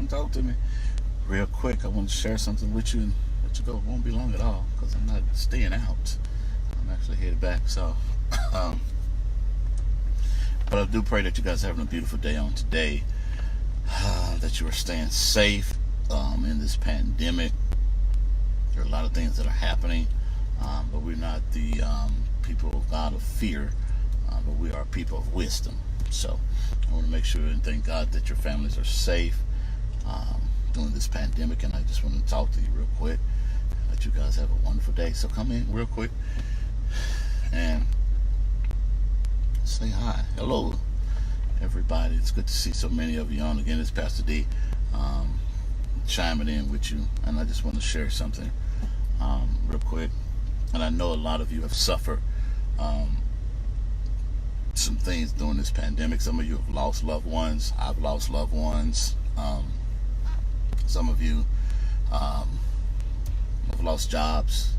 talk to me real quick. I want to share something with you and let you go. It won't be long at all because I'm not staying out. I'm actually headed back. So, um, but I do pray that you guys are having a beautiful day on today. That you are staying safe in this pandemic. There are a lot of things that are happening, but we're not the people of God of fear, but we are people of wisdom. So I want to make sure and thank God that your families are safe during this pandemic. And I just want to talk to you real quick. Let you guys have a wonderful day. So come in real quick and say hi. Hello, everybody. It's good to see so many of you on. Again, it's Pastor D chiming in with you. And I just want to share something real quick. And I know a lot of you have suffered some things during this pandemic. Some of you have lost loved ones. I've lost loved ones. Some of you have lost jobs,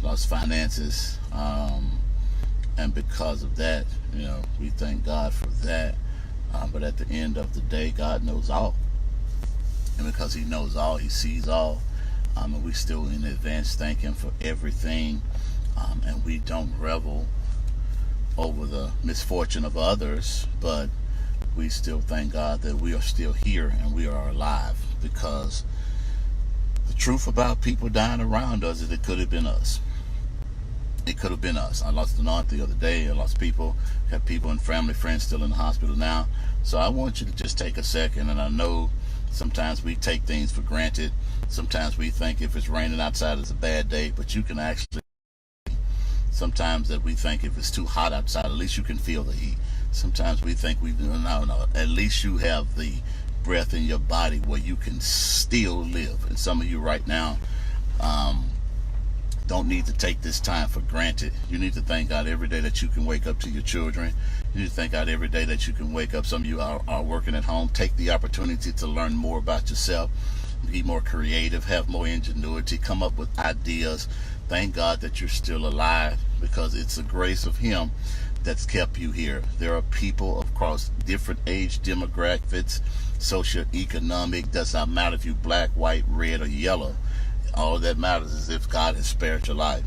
lost finances, and because of that, you know, we thank God for that. But at the end of the day, God knows all, and because He knows all, He sees all. And we still in advance thank Him for everything, and we don't revel over the misfortune of others, but we still thank God that we are still here and we are alive, because the truth about people dying around us is it could have been us. It could have been us. I lost an aunt the other day. I lost people. Have people and family, friends still in the hospital now. So I want you to just take a second, and I know sometimes we take things for granted. Sometimes we think if it's raining outside it's a bad day, but you can actually, sometimes that we think if it's too hot outside, at least you can feel the heat. Sometimes we think no, at least you have the breath in your body where you can still live. And some of you right now don't need to take this time for granted. You need to thank God every day that you can wake up to your children. You need to thank God every day that you can wake up. Some of you are working at home. Take the opportunity to learn more about yourself. Be more creative, have more ingenuity, come up with ideas. Thank God that you're still alive, because it's the grace of Him that's kept you here. There are people across different age demographics, socioeconomic, does not matter if you're black, white, red, or yellow. All that matters is if God has spared your life.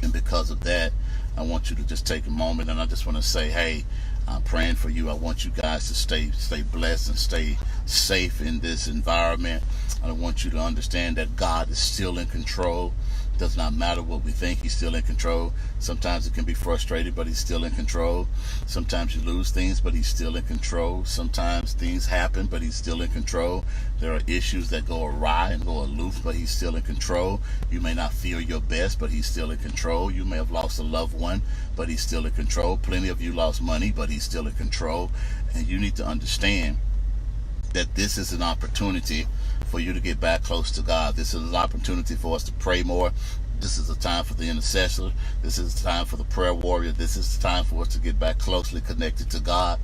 And because of that, I want you to just take a moment, and I just want to say, hey, I'm praying for you. I want you guys to stay blessed and stay safe in this environment. I want you to understand that God is still in control. Does not matter what we think, He's still in control. Sometimes it can be frustrating, but He's still in control. Sometimes you lose things, but He's still in control. Sometimes things happen, but He's still in control. There are issues that go awry and go aloof, but He's still in control. You may not feel your best, but He's still in control. You may have lost a loved one, but He's still in control. Plenty of you lost money, but He's still in control. And you need to understand that this is an opportunity for you to get back close to God. This is an opportunity for us to pray more. This is a time for the intercessor. This is the time for the prayer warrior. This is the time for us to get back closely connected to God.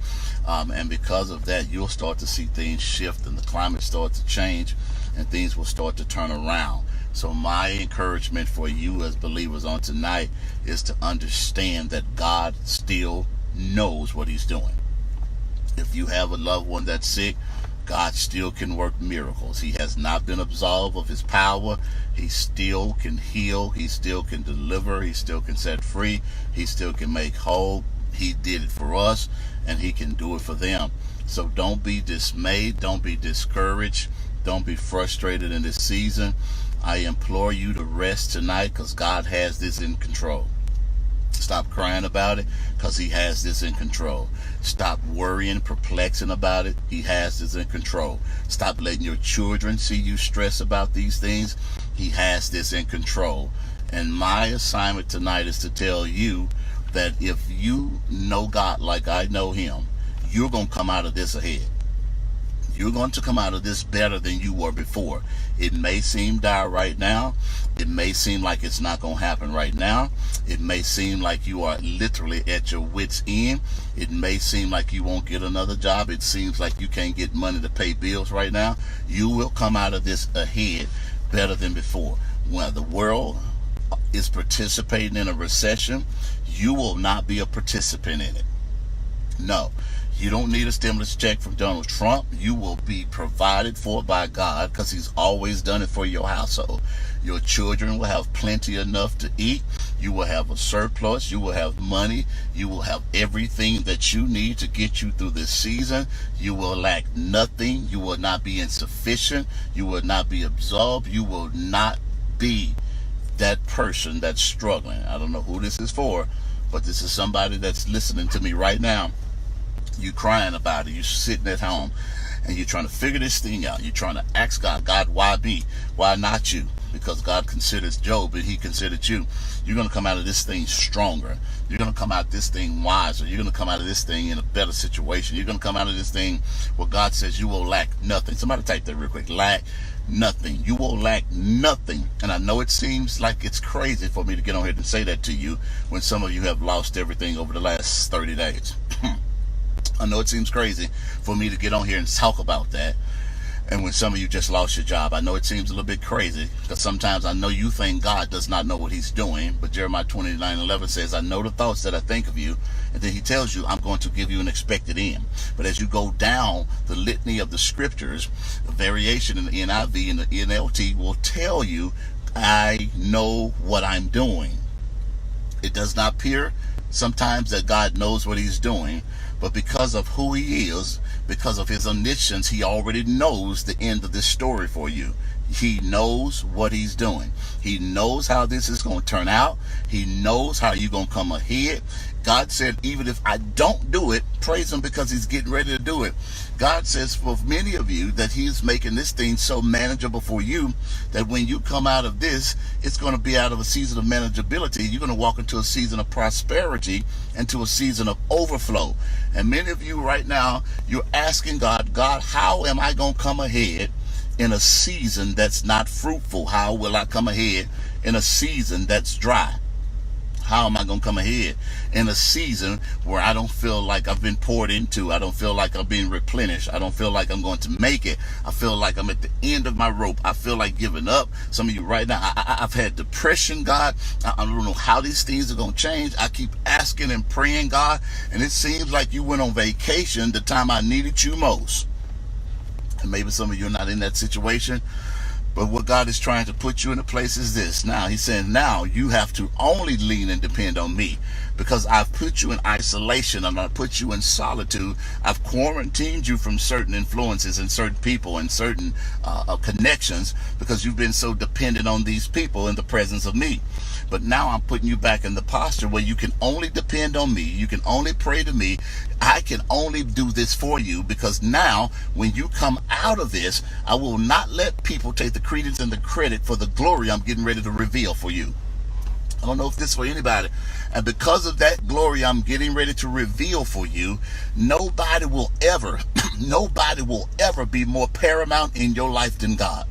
And because of that, you'll start to see things shift, and the climate start to change, and things will start to turn around. So my encouragement for you as believers on tonight is to understand that God still knows what He's doing. If you have a loved one that's sick, God still can work miracles. He has not been absolved of His power. He still can heal. He still can deliver. He still can set free. He still can make whole. He did it for us, and He can do it for them. So don't be dismayed. Don't be discouraged. Don't be frustrated in this season. I implore you to rest tonight, because God has this in control. Stop crying about it, because He has this in control. Stop worrying, perplexing about it. He has this in control. Stop letting your children see you stress about these things. He has this in control. And my assignment tonight is to tell you that if you know God like I know Him, you're going to come out of this ahead. You're going to come out of this better than you were before. It may seem dire right now. It may seem like it's not going to happen right now. It may seem like you are literally at your wit's end. It may seem like you won't get another job. It seems like you can't get money to pay bills right now. You will come out of this ahead better than before. When the world is participating in a recession, you will not be a participant in it. No, You don't need a stimulus check from Donald Trump. You will be provided for by God because he's always done it for your household. Your children will have plenty enough to eat. You will have a surplus. You will have money. You will have everything that you need to get you through this season. You will lack nothing. You will not be insufficient. You will not be absolved. You will not be that person that's struggling. I don't know who this is for, but this is somebody that's listening to me right now. You crying about it. You sitting at home and you're trying to figure this thing out. You're trying to ask God, why me? Why not you? Because God considers Job and he considered you. You're going to come out of this thing stronger. You're going to come out of this thing wiser. You're going to come out of this thing in a better situation. You're going to come out of this thing where God says you will lack nothing. Somebody type that real quick. Lack nothing. You will lack nothing. And I know it seems like it's crazy for me to get on here and say that to you when some of you have lost everything over the last 30 days. I know it seems crazy for me to get on here and talk about that. And when some of you just lost your job, I know it seems a little bit crazy because sometimes I know you think God does not know what he's doing. But Jeremiah 29:11 says, I know the thoughts that I think of you. And then he tells you, I'm going to give you an expected end. But as you go down the litany of the scriptures, a variation in the NIV and the NLT will tell you, I know what I'm doing. It does not appear sometimes that God knows what he's doing, but because of who he is, because of his omniscience, he already knows the end of this story for you. He knows what he's doing. He knows how this is going to turn out. He knows how you're going to come ahead. God said, even if I don't do it, praise him because he's getting ready to do it. God says for many of you that he's making this thing so manageable for you that when you come out of this, it's going to be out of a season of manageability. You're going to walk into a season of prosperity and to a season of overflow. And many of you right now, you're asking God, how am I going to come ahead in a season that's not fruitful? How will I come ahead in a season that's dry? How am I going to come ahead in a season where I don't feel like I've been poured into? I don't feel like I'm being replenished. I don't feel like I'm going to make it. I feel like I'm at the end of my rope. I feel like giving up. Some of you right now, I've had depression, God. I don't know how these things are going to change. I keep asking and praying, God, and it seems like you went on vacation the time I needed you most. And maybe some of you are not in that situation. But what God is trying to put you in a place is this. Now, he's saying, now you have to only lean and depend on me because I've put you in isolation and I've put you in solitude. I've quarantined you from certain influences and certain people and certain connections because you've been so dependent on these people in the presence of me. But now I'm putting you back in the posture where you can only depend on me. You can only pray to me. I can only do this for you because now when you come out of this, I will not let people take the credence and the credit for the glory I'm getting ready to reveal for you. I don't know if this is for anybody. And because of that glory I'm getting ready to reveal for you, nobody will ever be more paramount in your life than God.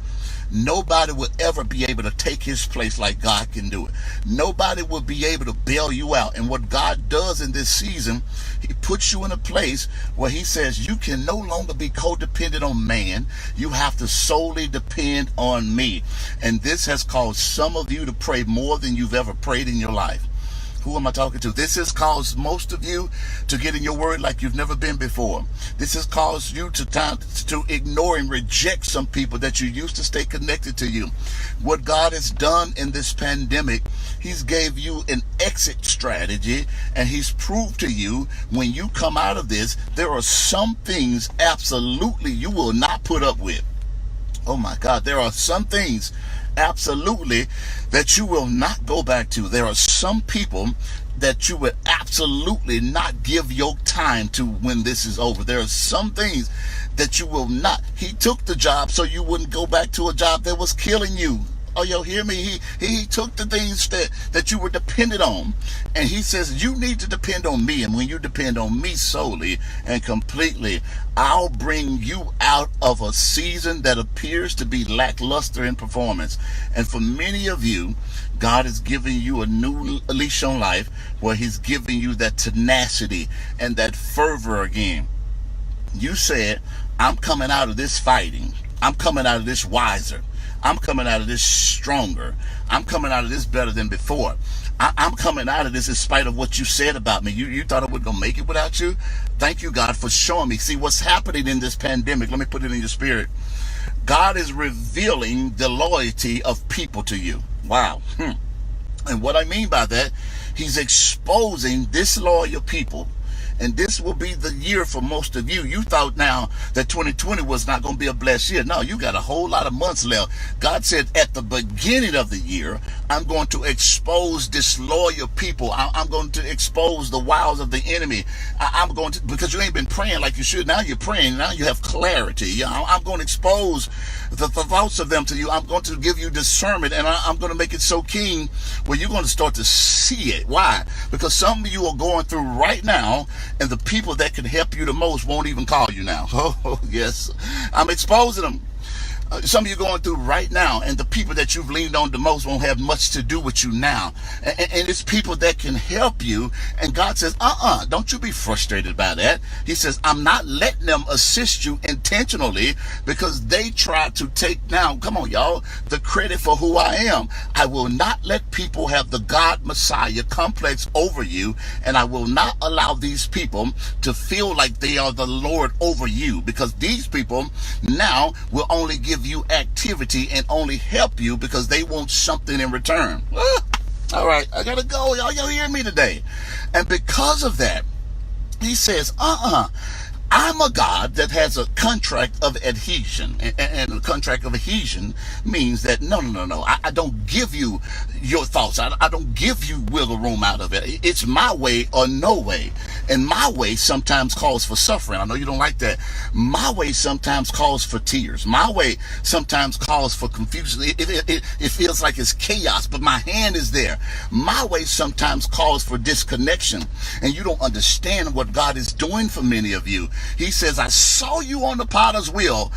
Nobody will ever be able to take his place like God can do it. Nobody will be able to bail you out. And what God does in this season, he puts you in a place where he says you can no longer be codependent on man. You have to solely depend on me. And this has caused some of you to pray more than you've ever prayed in your life. Who am I talking to? This has caused most of you to get in your word like you've never been before. This has caused you to ignore and reject some people that you used to stay connected to you. What God has done in this pandemic, he's gave you an exit strategy, and he's proved to you when you come out of this, there are some things absolutely you will not put up with. Oh my God, there are some things absolutely that you will not go back to. There are some people that you would absolutely not give your time to when this is over. There are some things that you will not. He took the job so you wouldn't go back to a job that was killing you. Oh, yo, hear me? He took the things that you were dependent on, and he says you need to depend on me. And when you depend on me solely and completely, I'll bring you out of a season that appears to be lackluster in performance. And for many of you, God is giving you a new leash on life where he's giving you that tenacity and that fervor again. You said, I'm coming out of this fighting. I'm coming out of this wiser. I'm coming out of this stronger. I'm coming out of this better than before. I'm coming out of this in spite of what you said about me. You thought I wasn't going to make it without you? Thank you, God, for showing me. See, what's happening in this pandemic, let me put it in your spirit. God is revealing the loyalty of people to you. Wow. And what I mean by that, he's exposing disloyal people. And this will be the year for most of you. You thought now that 2020 was not going to be a blessed year. No, you got a whole lot of months left. God said at the beginning of the year, I'm going to expose disloyal people. I'm going to expose the wiles of the enemy. I'm going to, because you ain't been praying like you should. Now you're praying. Now you have clarity. I'm going to expose the thoughts of them to you. I'm going to give you discernment, and I'm going to make it so keen where you're going to start to see it. Why? Because some of you are going through right now, and the people that can help you the most won't even call you now. Oh, yes. I'm exposing them. Some of you going through right now, and the people that you've leaned on the most won't have much to do with you now. And it's people that can help you. And God says, don't you be frustrated by that. He says, I'm not letting them assist you intentionally because they try to take down, come on, y'all, the credit for who I am. I will not let people have the God Messiah complex over you, and I will not allow these people to feel like they are the Lord over you, because these people now will only give you activity and only help you because they want something in return. All right, I gotta go. Y'all hear me today? And because of that, he says, I'm a God that has a contract of adhesion. And a contract of adhesion means that no. I don't give you your thoughts. I don't give you wiggle room out of it. It's my way or no way. And my way sometimes calls for suffering. I know you don't like that. My way sometimes calls for tears. My way sometimes calls for confusion. It feels like it's chaos, but my hand is there. My way sometimes calls for disconnection. And you don't understand what God is doing for many of you. He says, I saw you on the potter's wheel,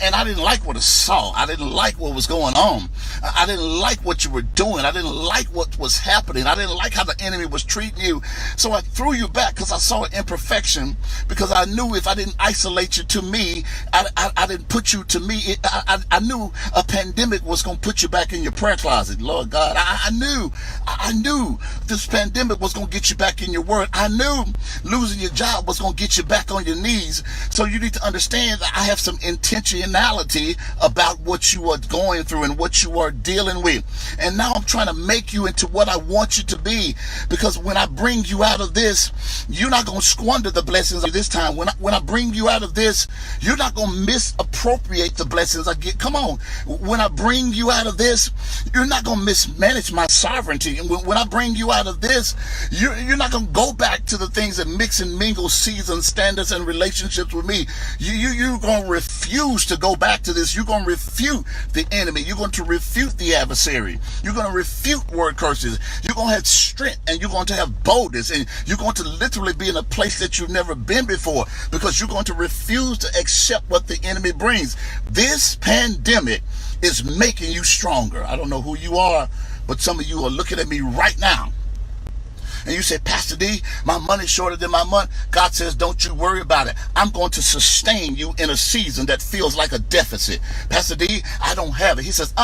and I didn't like what I saw. I didn't like what was going on. I didn't like what you were doing. I didn't like what was happening. I didn't like how the enemy was treating you. So I threw you back because I saw an imperfection, because I knew if I didn't isolate you to me, I didn't put you to me. I knew a pandemic was going to put you back in your prayer closet. Lord God, I knew this pandemic was going to get you back in your word. I knew losing your job was going to get you back on your knees. So you need to understand that I have some intentionality about what you are going through and what you are dealing with. And now I'm trying to make you into what I want you to be, because when I bring you out of this, you're not going to squander the blessings of this time. When I bring you out of this, you're not going to misappropriate the blessings I get. Come on. When I bring you out of this, you're not going to mismanage my sovereignty. And when I bring you out of this, you're not going to go back to the things that mix and mingle seasons, standards, and relationships with me. You're going to refuse to go back to this. You're going to refute the enemy. You're going to refute the adversary. You're going to refute word curses. You're going to have strength, and you're going to have boldness, and you're going to literally be in a place that you've never been before, because you're going to refuse to accept what the enemy brings. This pandemic is making you stronger. I don't know who you are, but some of you are looking at me right now. And you say, Pastor D, my money's shorter than my month. God says, don't you worry about it. I'm going to sustain you in a season that feels like a deficit. Pastor D, I don't have it. He says,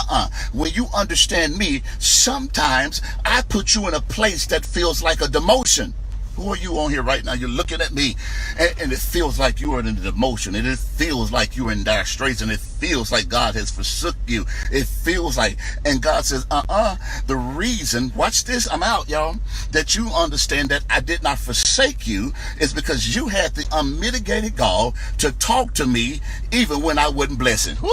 when you understand me, sometimes I put you in a place that feels like a demotion. Who are you on here right now? You're looking at me, and it feels like you are in a demotion, and it feels like you're in dire straits, and it feels like God has forsook you. It feels like, and God says, the reason, watch this, I'm out, y'all, that you understand that I did not forsake you is because you had the unmitigated gall to talk to me even when I wasn't blessing. Woo!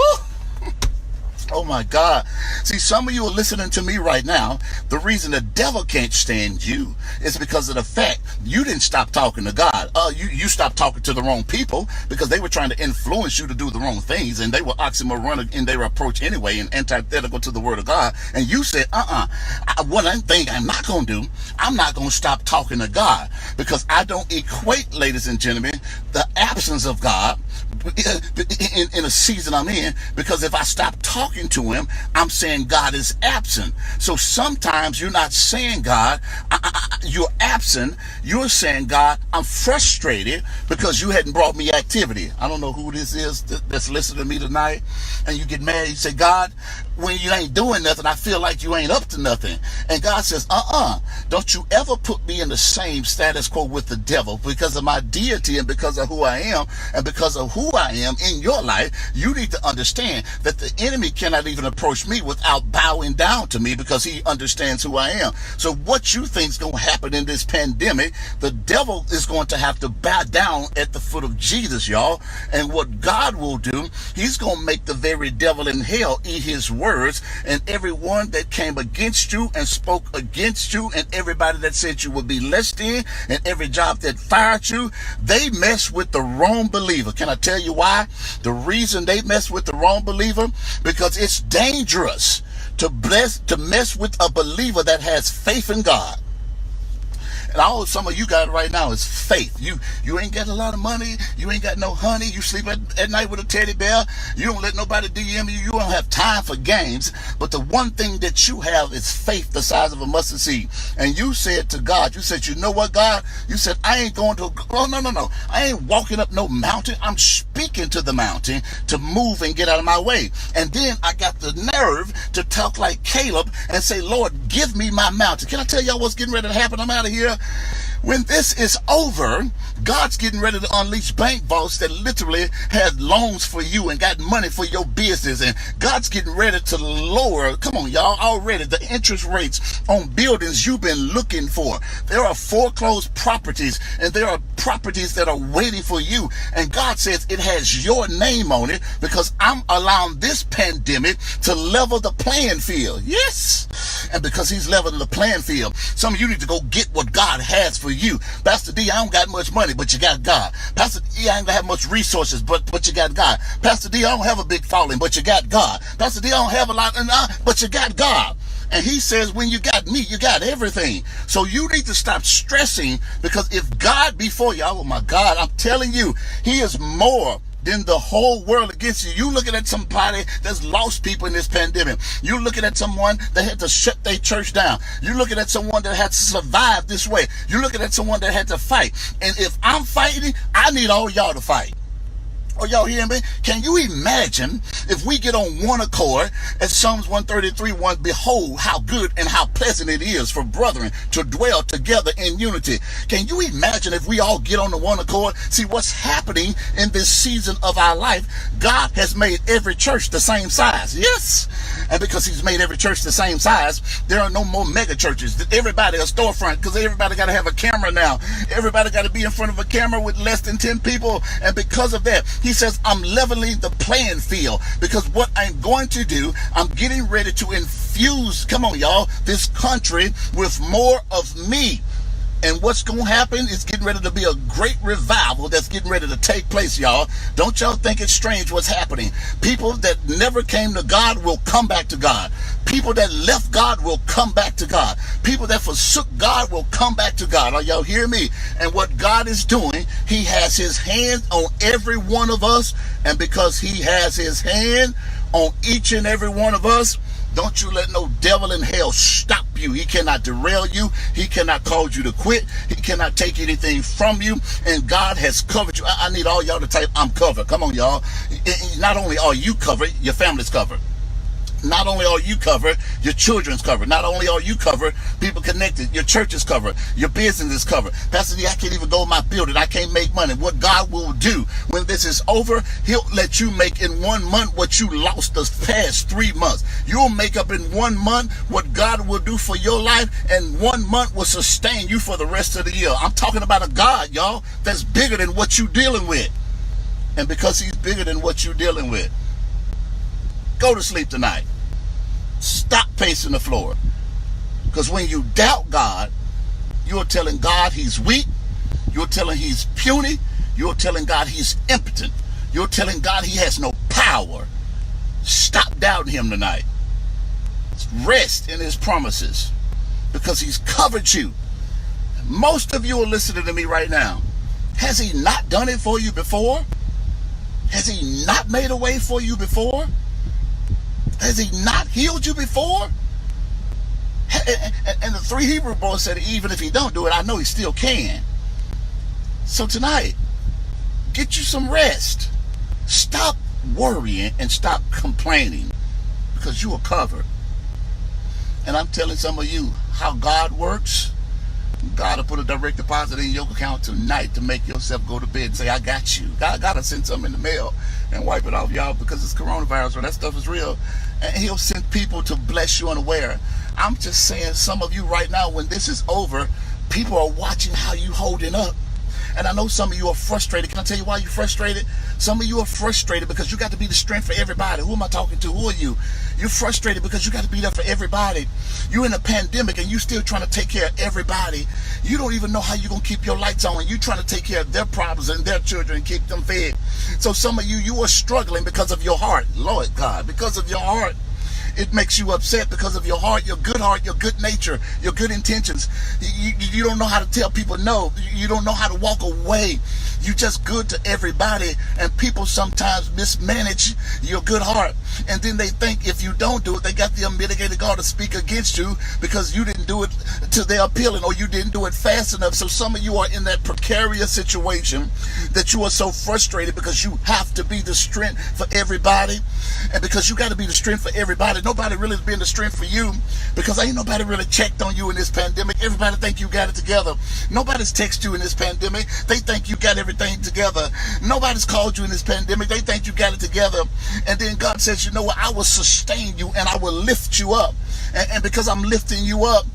Oh my God. See, some of you are listening to me right now. The reason the devil can't stand you is because of the fact you didn't stop talking to God. You stopped talking to the wrong people because they were trying to influence you to do the wrong things, and they were oxymoron in their approach anyway and antithetical to the word of God. And you said, one thing I'm not going to do, I'm not going to stop talking to God, because I don't equate, ladies and gentlemen, the absence of God in a season I'm in, because if I stop talking to him, I'm saying God is absent. So sometimes you're not saying, God, you're absent. You're saying, God, I'm frustrated because you hadn't brought me activity. I don't know who this is that's listening to me tonight, and you get mad. You say, God, when you ain't doing nothing, I feel like you ain't up to nothing. And God says, don't you ever put me in the same status quo with the devil. Because of my deity and because of who I am and because of who I am in your life, you need to understand that the enemy cannot even approach me without bowing down to me, because he understands who I am. So what you think is going to happen in this pandemic, the devil is going to have to bow down at the foot of Jesus, y'all. And what God will do, he's going to make the very devil in hell eat his words, and everyone that came against you and spoke against you, and everybody that said you would be less than, and every job that fired you, they mess with the wrong believer. Can I tell you why? The reason they mess with the wrong believer, because it's dangerous to mess with a believer that has faith in God. And all some of you got right now is faith. You ain't got a lot of money. You ain't got no honey. You sleep at night with a teddy bear. You don't let nobody DM you. You don't have time for games. But the one thing that you have is faith the size of a mustard seed. And you said to God, you said, you know what, God? You said, I ain't going to, oh, no. I ain't walking up no mountain. I'm speaking to the mountain to move and get out of my way. And then I got the nerve to talk like Caleb and say, Lord, give me my mountain. Can I tell y'all what's getting ready to happen? I'm out of here. When this is over, God's getting ready to unleash bank vaults that literally had loans for you and got money for your business. And God's getting ready to lower, come on y'all, already the interest rates on buildings you've been looking for. There are foreclosed properties, and there are properties that are waiting for you. And God says it has your name on it, because I'm allowing this pandemic to level the playing field. Yes. And because he's leveling the playing field, some of you need to go get what God has for you. Pastor D, I don't got much money, but you got God. Pastor D, I ain't gonna have much resources, but you got God. Pastor D, I don't have a big following, but you got God. Pastor D, I don't have a lot, but you got God. And he says, when you got me, you got everything. So you need to stop stressing, because if God before you, oh my God, I'm telling you, he is more than the whole world against you. You looking at somebody that's lost people in this pandemic. You looking at someone that had to shut their church down. You looking at someone that had to survive this way. You looking at someone that had to fight. And if I'm fighting, I need all y'all to fight. Oh, y'all hear me? Can you imagine if we get on one accord, as Psalms 133:1, behold how good and how pleasant it is for brethren to dwell together in unity. Can you imagine if we all get on the one accord? See, what's happening in this season of our life, God has made every church the same size. Yes. And because he's made every church the same size, there are no more mega churches. Everybody a storefront, because everybody got to have a camera now. Everybody got to be in front of a camera with less than 10 people. And because of that, he says, I'm leveling the playing field, because what I'm going to do, I'm getting ready to infuse, come on y'all, this country with more of me. And what's going to happen is getting ready to be a great revival that's getting ready to take place, y'all. Don't y'all think it's strange what's happening? People that never came to God will come back to God. People that left God will come back to God. People that forsook God will come back to God. Are y'all hear me? And what God is doing, he has his hand on every one of us. And because he has his hand on each and every one of us, don't you let no devil in hell stop you. He cannot derail you. He cannot cause you to quit. He cannot take anything from you. And God has covered you. I need all y'all to type, I'm covered. Come on, y'all. Not only are you covered, your family's covered. Not only are you covered, your children's covered. Not only are you covered, people connected, your church is covered, your business is covered. Pastor D, I can't even go to my building. I can't make money. What God will do when this is over, he'll let you make in 1 month what you lost the past 3 months. You'll make up in 1 month what God will do for your life, and 1 month will sustain you for the rest of the year. I'm talking about a God, y'all, that's bigger than what you're dealing with. And because he's bigger than what you're dealing with, go to sleep tonight. Stop pacing the floor. Because when you doubt God, you're telling God he's weak. You're telling he's puny. You're telling God he's impotent. You're telling God he has no power. Stop doubting him tonight. Rest in his promises, because he's covered you. Most of you are listening to me right now. Has he not done it for you before? Has he not made a way for you before? Has he not healed you before? And the three Hebrew boys said, even if he don't do it, I know he still can. So tonight, get you some rest. Stop worrying and stop complaining, because you are covered. And I'm telling some of you how God works. God will put a direct deposit in your account tonight to make yourself go to bed and say, I got you. God will send something in the mail and wipe it off, y'all, because it's coronavirus, or that stuff is real. And he'll send people to bless you unaware. I'm just saying, some of you right now, when this is over, people are watching how you holding up. And I know some of you are frustrated. Can I tell you why you're frustrated? Some of you are frustrated because you got to be the strength for everybody. Who am I talking to? Who are you? You're frustrated because you got to be there for everybody. You're in a pandemic and you're still trying to take care of everybody. You don't even know how you're going to keep your lights on. You're trying to take care of their problems and their children and keep them fed. So some of you, you are struggling because of your heart. Lord God, because of your heart. It makes you upset because of your heart, your good nature, your good intentions. You don't know how to tell people no. You don't know how to walk away. You're just good to everybody, and people sometimes mismanage your good heart. And then they think if you don't do it, they got the unmitigated God to speak against you because you didn't do it to their appealing, or you didn't do it fast enough. So some of you are in that precarious situation that you are so frustrated because you have to be the strength for everybody. And because you got to be the strength for everybody, nobody really been the strength for you, because ain't nobody really checked on you in this pandemic. Everybody think you got it together. Nobody's texted you in this pandemic. They think you got everything together. Nobody's called you in this pandemic. They think you got it together. And then God says, you know what? I will sustain you and I will lift you up. And because I'm lifting you up,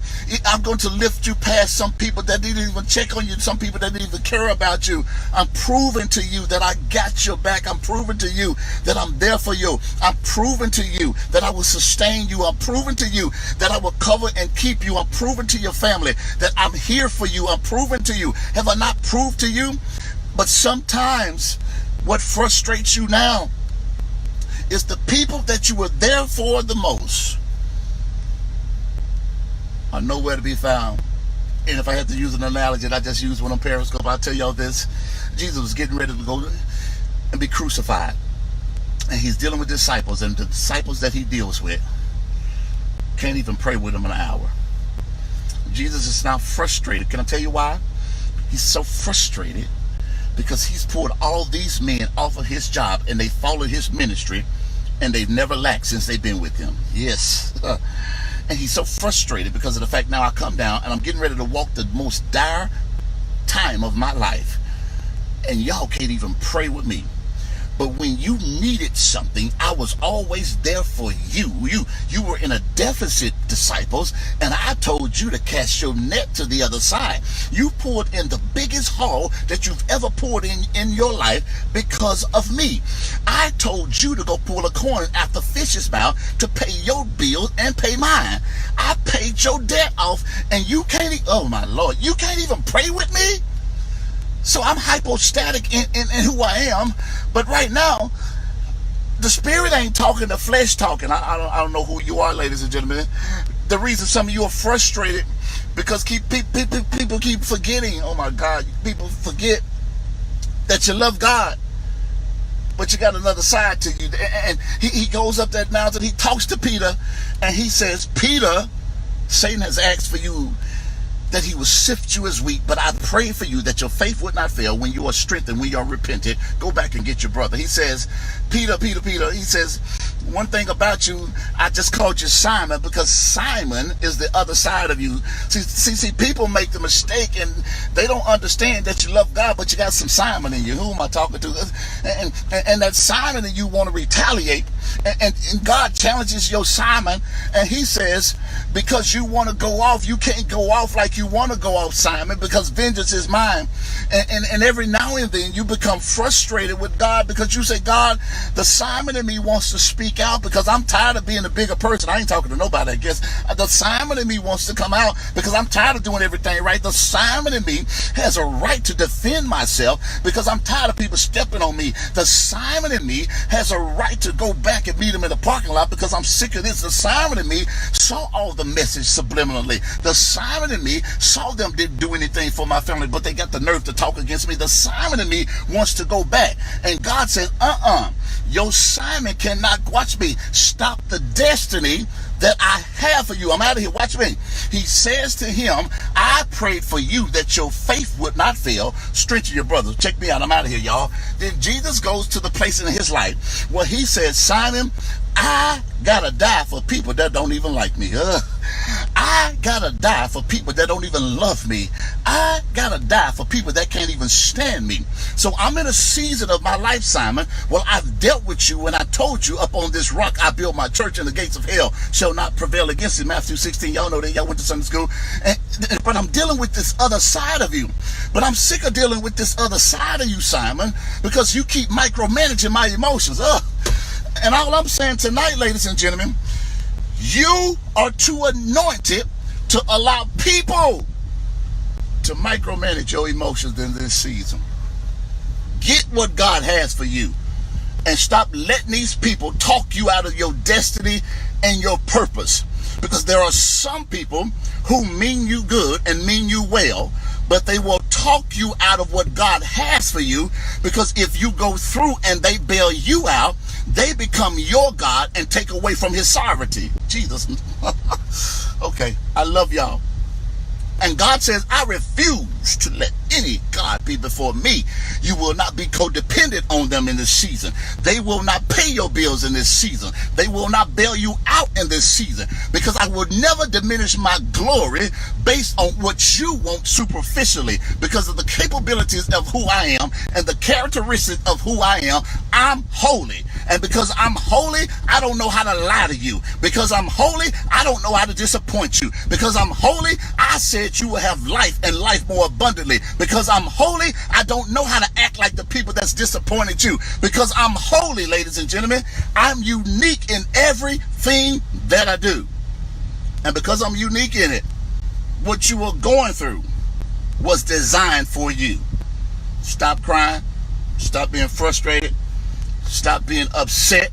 I'm going to lift you past some people that didn't even check on you, some people that didn't even care about you. I'm proving to you that I got your back. I'm proving to you that I'm there for you. I'm proving to you that I will sustain you. I'm proving to you that I will cover and keep you. I'm proving to your family that I'm here for you. I'm proving to you. Have I not proved to you? But sometimes what frustrates you now is the people that you were there for the most are nowhere to be found. And if I had to use an analogy that I just used when on Periscope, I'll tell y'all this. Jesus was getting ready to go and be crucified. And he's dealing with disciples, and the disciples that he deals with can't even pray with him an hour. Jesus is now frustrated. Can I tell you why? He's so frustrated because he's pulled all these men off of his job, and they followed his ministry, and they've never lacked since they've been with him. Yes. And he's so frustrated because of the fact now I come down and I'm getting ready to walk the most dire time of my life, and y'all can't even pray with me. But when you needed something, I was always there for you. You were in a deficit, disciples, and I told you to cast your net to the other side. You poured in the biggest haul that you've ever poured in your life because of me. I told you to go pull a coin after fish's mouth to pay your bills and pay mine. I paid your debt off, and you can't, oh my Lord, you can't even pray with me? So I'm hypostatic in who I am, but right now, the spirit ain't talking, the flesh talking. I don't know who you are, ladies and gentlemen. The reason some of you are frustrated because people keep forgetting. Oh my God, people forget that you love God, but you got another side to you. And he goes up that mountain, he talks to Peter, and he says, Peter, Satan has asked for you that he will sift you as wheat, but I pray for you that your faith would not fail. When you are strengthened, when you are repentant, go back and get your brother. He says, Peter, he says, one thing about you, I just called you Simon because Simon is the other side of you. See, people make the mistake and they don't understand that you love God, but you got some Simon in you. Who am I talking to? And that Simon in you want to retaliate. And God challenges your Simon, and he says, because you want to go off, you can't go off like you want to go off, Simon, because vengeance is mine. And every now and then you become frustrated with God because you say, God, the Simon in me wants to speak out because I'm tired of being a bigger person. I ain't talking to nobody, I guess. The Simon in me wants to come out because I'm tired of doing everything right. The Simon in me has a right to defend myself because I'm tired of people stepping on me. The Simon in me has a right to go back and meet him in the parking lot because I'm sick of this. The Simon in me saw all the message subliminally. The Simon in me saw them didn't do anything for my family, but they got the nerve to talk against me. The Simon in me wants to go back. And God says, your Simon cannot, watch me, stop the destiny that I have for you. I'm out of here. Watch me. He says to him, I prayed for you that your faith would not fail. Strengthen your brothers. Check me out. I'm out of here, y'all. Then Jesus goes to the place in his life where he says, Simon, I gotta die for people that don't even like me. I gotta die for people that don't even love me. I gotta die for people that can't even stand me. So I'm in a season of my life, Simon. Well, I've dealt with you and I told you, up on this rock I build my church, and the gates of hell shall not prevail against it. Matthew 16, y'all know that. Y'all went to Sunday school. But I'm dealing with this other side of you. But I'm sick of dealing with this other side of you, Simon, because you keep micromanaging my emotions. And all I'm saying tonight, ladies and gentlemen, you are too anointed to allow people to micromanage your emotions in this season. Get what God has for you and stop letting these people talk you out of your destiny and your purpose. Because there are some people who mean you good and mean you well, but they will talk you out of what God has for you, because if you go through and they bail you out, they become your God and take away from his sovereignty. Jesus. Okay, I love y'all. And God says, I refuse to let any God be before me. You will not be codependent on them in this season. They will not pay your bills in this season. They will not bail you out in this season, because I will never diminish my glory based on what you want superficially. Because of the capabilities of who I am and the characteristics of who I am, I'm holy. And because I'm holy, I don't know how to lie to you. Because I'm holy, I don't know how to disappoint you. Because I'm holy, I said you will have life and life more abundantly. Because I'm holy, I don't know how to act like the people that's disappointed you. Because I'm holy, ladies and gentlemen, I'm unique in everything that I do. And because I'm unique in it, what you were going through was designed for you. Stop crying. Stop being frustrated. Stop being upset,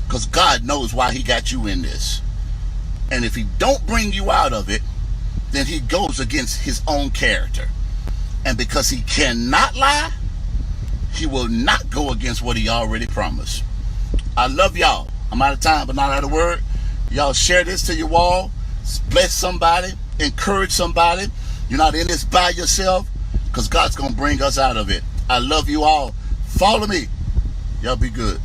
because God knows why he got you in this. And if he don't bring you out of it, then he goes against his own character. And because he cannot lie, he will not go against what he already promised. I love y'all. I'm out of time, but not out of word. Y'all share this to your wall. Bless somebody. Encourage somebody. You're not in this by yourself, because God's going to bring us out of it. I love you all. Follow me. Y'all be good.